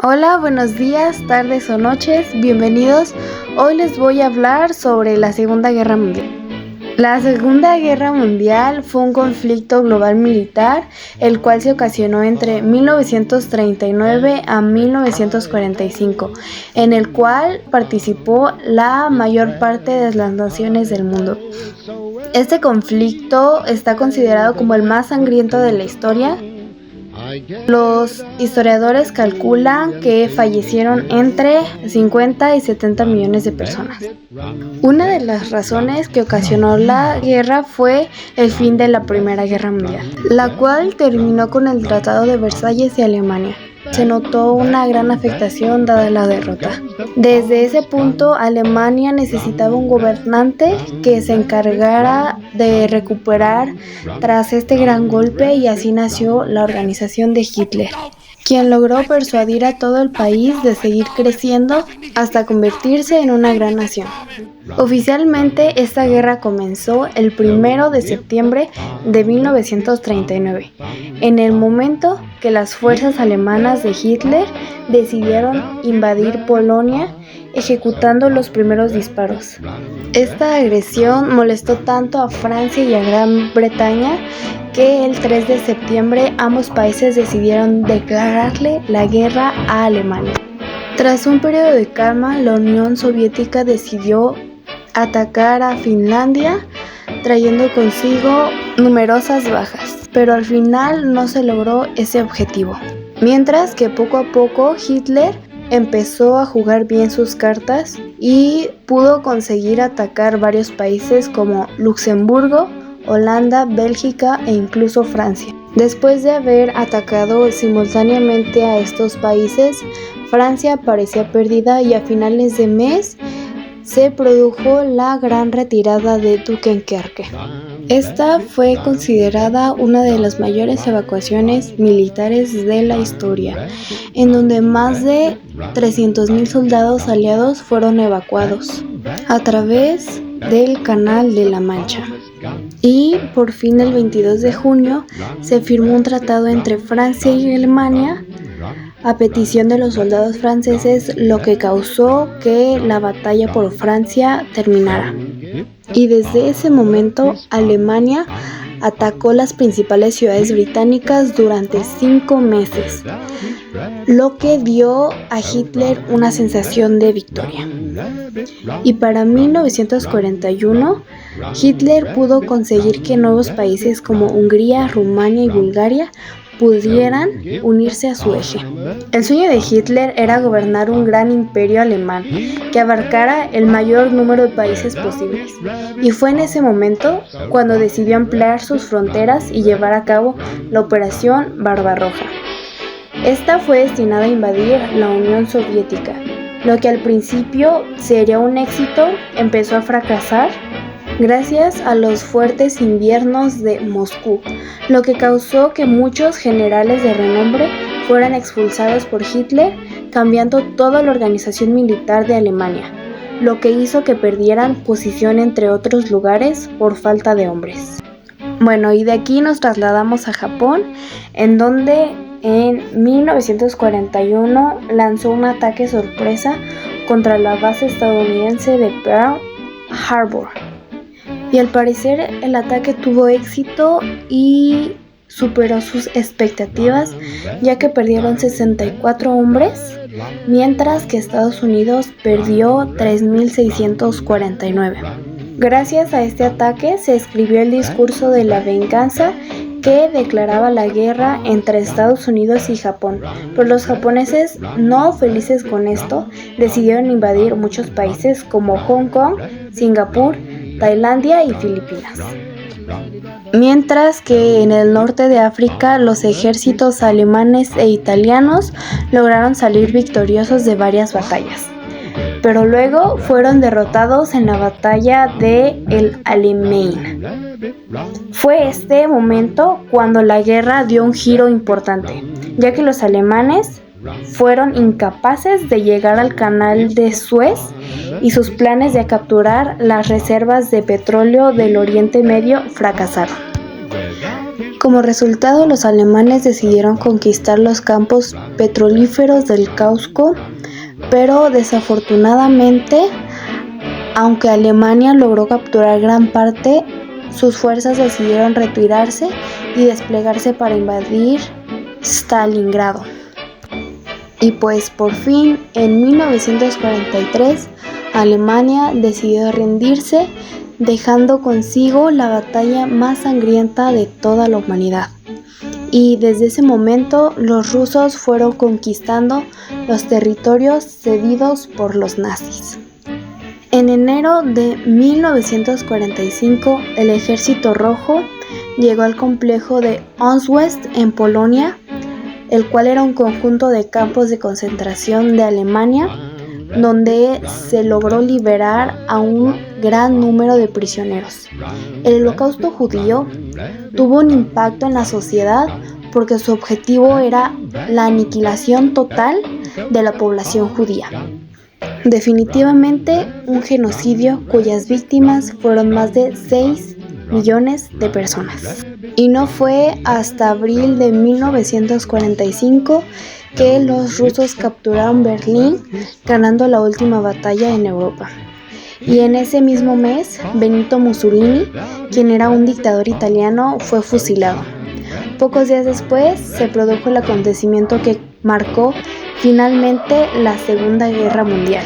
Hola, buenos días, tardes o noches, bienvenidos. Hoy les voy a hablar sobre la Segunda Guerra Mundial. La Segunda Guerra Mundial fue un conflicto global militar, el cual se ocasionó entre 1939 a 1945, en el cual participó la mayor parte de las naciones del mundo. Este conflicto está considerado como el más sangriento de la historia. Los historiadores calculan que fallecieron entre 50 y 70 millones de personas. Una de las razones que ocasionó la guerra fue el fin de la Primera Guerra Mundial, la cual terminó con el Tratado de Versalles de Alemania. Se notó una gran afectación dada la derrota. Desde ese punto, Alemania necesitaba un gobernante que se encargara de recuperar tras este gran golpe, y así nació la organización de Hitler, quien logró persuadir a todo el país de seguir creciendo hasta convertirse en una gran nación. Oficialmente, esta guerra comenzó el 1 de septiembre de 1939, en el momento que las fuerzas alemanas de Hitler decidieron invadir Polonia, ejecutando los primeros disparos. Esta agresión molestó tanto a Francia y a Gran Bretaña que el 3 de septiembre ambos países decidieron declararle la guerra a Alemania. Tras un periodo de calma, la Unión Soviética decidió atacar a Finlandia, trayendo consigo numerosas bajas, pero al final no se logró ese objetivo. Mientras que poco a poco Hitler empezó a jugar bien sus cartas y pudo conseguir atacar varios países como Luxemburgo, Holanda, Bélgica e incluso Francia. Después de haber atacado simultáneamente a estos países, Francia parecía perdida y a finales de mes se produjo la gran retirada de Dunkerque. Esta fue considerada una de las mayores evacuaciones militares de la historia, en donde más de 300,000 soldados aliados fueron evacuados a través del Canal de la Mancha. Y por fin el 22 de junio se firmó un tratado entre Francia y Alemania a petición de los soldados franceses, lo que causó que la batalla por Francia terminara. Y desde ese momento Alemania atacó las principales ciudades británicas durante 5 meses, lo que dio a Hitler una sensación de victoria. Y para 1941, Hitler pudo conseguir que nuevos países como Hungría, Rumania y Bulgaria pudieran unirse a su eje. El sueño de Hitler era gobernar un gran imperio alemán que abarcara el mayor número de países posibles, y fue en ese momento cuando decidió ampliar sus fronteras y llevar a cabo la Operación Barbarroja. Esta fue destinada a invadir la Unión Soviética. Lo que al principio sería un éxito empezó a fracasar gracias a los fuertes inviernos de Moscú, lo que causó que muchos generales de renombre fueran expulsados por Hitler, cambiando toda la organización militar de Alemania, lo que hizo que perdieran posición entre otros lugares por falta de hombres. Bueno, y de aquí nos trasladamos a Japón, en donde en 1941 lanzó un ataque sorpresa contra la base estadounidense de Pearl Harbor. Y al parecer el ataque tuvo éxito y superó sus expectativas, ya que perdieron 64 hombres, mientras que Estados Unidos perdió 3,649. Gracias a este ataque se escribió el discurso de la venganza, que declaraba la guerra entre Estados Unidos y Japón, pero los japoneses, no felices con esto, decidieron invadir muchos países como Hong Kong, Singapur, Tailandia y Filipinas. Mientras que en el norte de África los ejércitos alemanes e italianos lograron salir victoriosos de varias batallas, pero luego fueron derrotados en la batalla de El Alamein. Fue este momento cuando la guerra dio un giro importante, ya que los alemanes fueron incapaces de llegar al canal de Suez y sus planes de capturar las reservas de petróleo del Oriente Medio fracasaron. Como resultado, los alemanes decidieron conquistar los campos petrolíferos del Cáucaso, pero desafortunadamente, aunque Alemania logró capturar gran parte, sus fuerzas decidieron retirarse y desplegarse para invadir Stalingrado. Y pues por fin, en 1943, Alemania decidió rendirse, dejando consigo la batalla más sangrienta de toda la humanidad. Y desde ese momento, los rusos fueron conquistando los territorios cedidos por los nazis. En enero de 1945, el Ejército Rojo llegó al complejo de Auschwitz en Polonia, el cual era un conjunto de campos de concentración de Alemania, donde se logró liberar a un gran número de prisioneros. El Holocausto judío tuvo un impacto en la sociedad porque su objetivo era la aniquilación total de la población judía. Definitivamente un genocidio cuyas víctimas fueron más de 6 millones de personas. Y no fue hasta abril de 1945 que los rusos capturaron Berlín, ganando la última batalla en Europa. Y en ese mismo mes, Benito Mussolini, quien era un dictador italiano, fue fusilado. Pocos días después se produjo el acontecimiento que marcó finalmente la Segunda Guerra Mundial,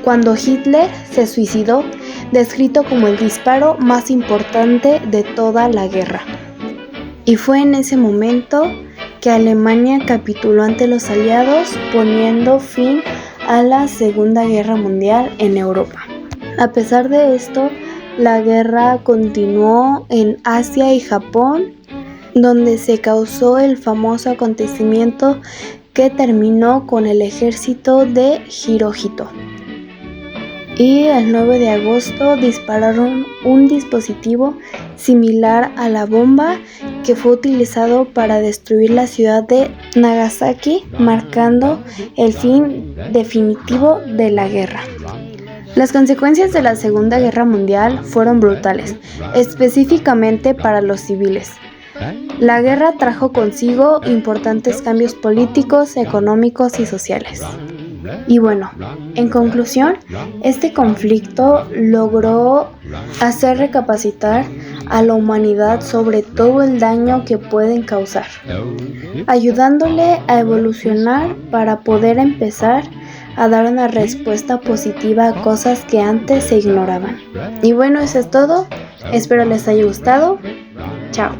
cuando Hitler se suicidó, descrito como el disparo más importante de toda la guerra. Y fue en ese momento que Alemania capituló ante los aliados, poniendo fin a la Segunda Guerra Mundial en Europa. A pesar de esto, la guerra continuó en Asia y Japón, donde se causó el famoso acontecimiento que terminó con el ejército de Hirohito. Y el 9 de agosto dispararon un dispositivo similar a la bomba que fue utilizado para destruir la ciudad de Nagasaki, marcando el fin definitivo de la guerra. Las consecuencias de la Segunda Guerra Mundial fueron brutales, específicamente para los civiles. La guerra trajo consigo importantes cambios políticos, económicos y sociales. Y bueno, en conclusión, este conflicto logró hacer recapacitar a la humanidad sobre todo el daño que pueden causar, ayudándole a evolucionar para poder empezar a dar una respuesta positiva a cosas que antes se ignoraban. Y bueno, eso es todo. Espero les haya gustado. Chao.